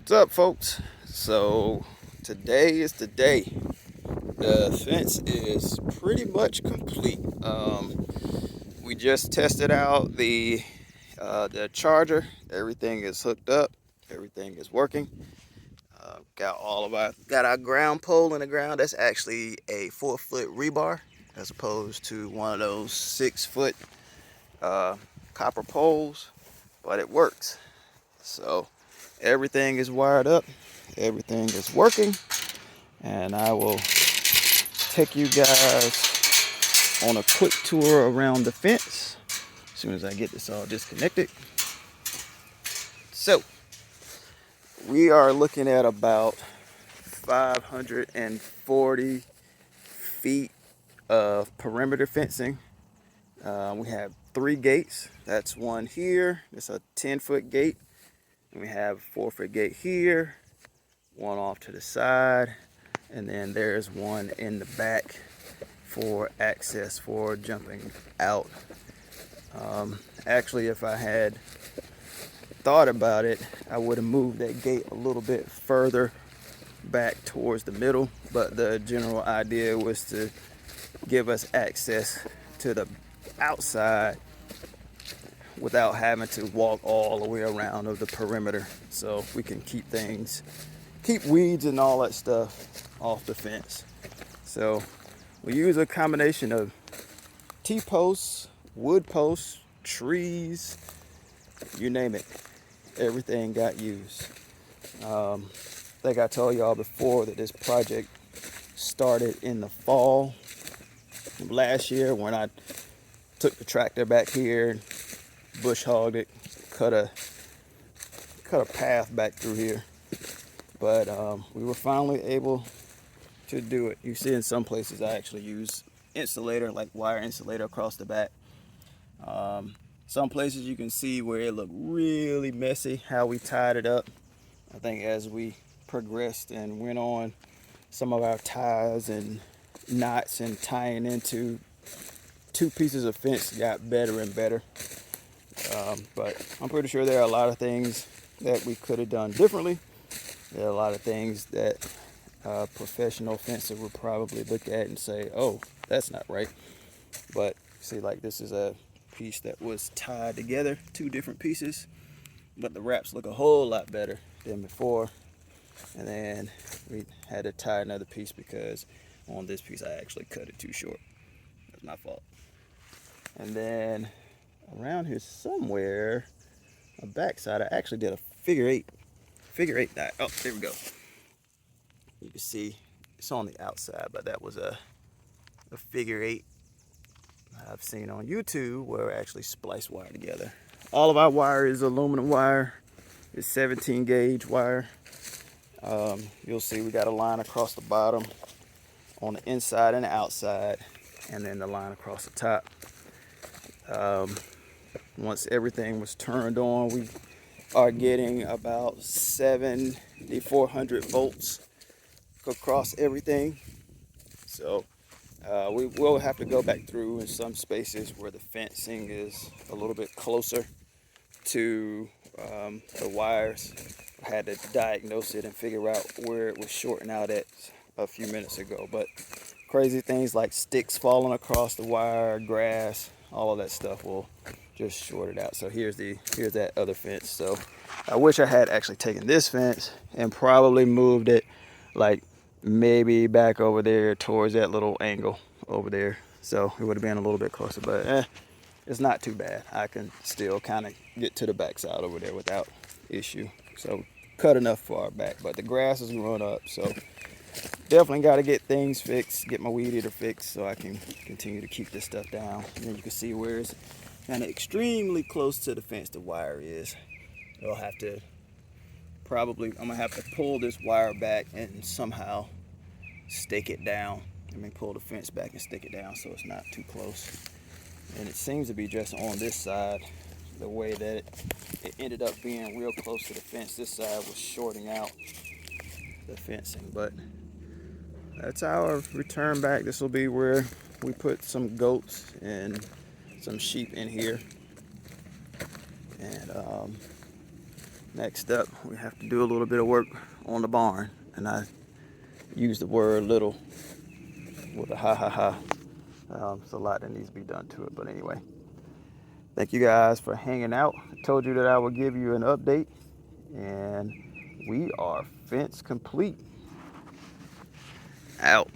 What's up, folks? So today is the day. The fence is pretty much complete. We just tested out the charger. Everything is hooked up. Everything is working. Got our ground pole in the ground. That's actually a 4-foot rebar as opposed to one of those 6-foot copper poles, but it works. So everything is wired up. Everything is working, and I will take you guys on a quick tour around the fence as soon as I get this all disconnected. So we are looking at about 540 feet of perimeter fencing. We have 3 gates. That's one here. It's a 10-foot gate. And we have a 4-foot gate here, one off to the side, and then there's one in the back for access for jumping out. Actually, if I had thought about it, I would have moved that gate a little bit further back towards the middle, but the general idea was to give us access to the outside without having to walk all the way around of the perimeter, so we can keep weeds and all that stuff off the fence. So we use a combination of T-posts, wood posts, trees, you name it. Everything got used. I think I told y'all before that this project started in the fall of last year when I took the tractor back here, bush hogged it, cut a path back through here. But we were finally able to do it. You see in some places I actually use insulator, like wire insulator across the back. Some places you can see where it looked really messy, how we tied it up. I think as we progressed and went on, some of our ties and knots and tying into 2 pieces of fence got better and better. But I'm pretty sure there are a lot of things that we could have done differently. There are a lot of things that a professional fencer would probably look at and say, oh, that's not right. But see, like this is a piece that was tied together, 2 different pieces, but the wraps look a whole lot better than before. And then we had to tie another piece because on this piece I actually cut it too short. That's my fault. And then around here somewhere, on the back side, I actually did a figure eight knot. Oh, there we go. You can see it's on the outside, but that was a figure 8 I've seen on YouTube where I actually splice wire together. All of our wire is aluminum wire. It's 17 gauge wire. You'll see we got a line across the bottom on the inside and the outside, and then the line across the top. Once everything was turned on, we are getting about 7,400 volts across everything. So we will have to go back through in some spaces where the fencing is a little bit closer to the wires. I had to diagnose it and figure out where it was shorting out at a few minutes ago. But crazy things like sticks falling across the wire, grass, all of that stuff will just short it out. So here's that other fence. So I wish I had actually taken this fence and probably moved it like maybe back over there towards that little angle over there, so it would have been a little bit closer, but it's not too bad. I can still kind of get to the backside over there without issue. So cut enough for our back, but the grass is growing up, so definitely got to get things fixed, get my weed eater fixed so I can continue to keep this stuff down. And then you can see where it's kind of extremely close to the fence the wire is. I'm gonna have to pull this wire back and somehow stake it down. Pull the fence back and stick it down so it's not too close. And it seems to be just on this side, the way that it ended up being real close to the fence. This side was shorting out the fencing, but that's our return back. This will be where we put some goats and some sheep in here. And Next up, we have to do a little bit of work on the barn, and I use the word little with a ha ha ha. It's a lot that needs to be done to it, but anyway. Thank you guys for hanging out. I told you that I would give you an update, and we are fence complete. Out.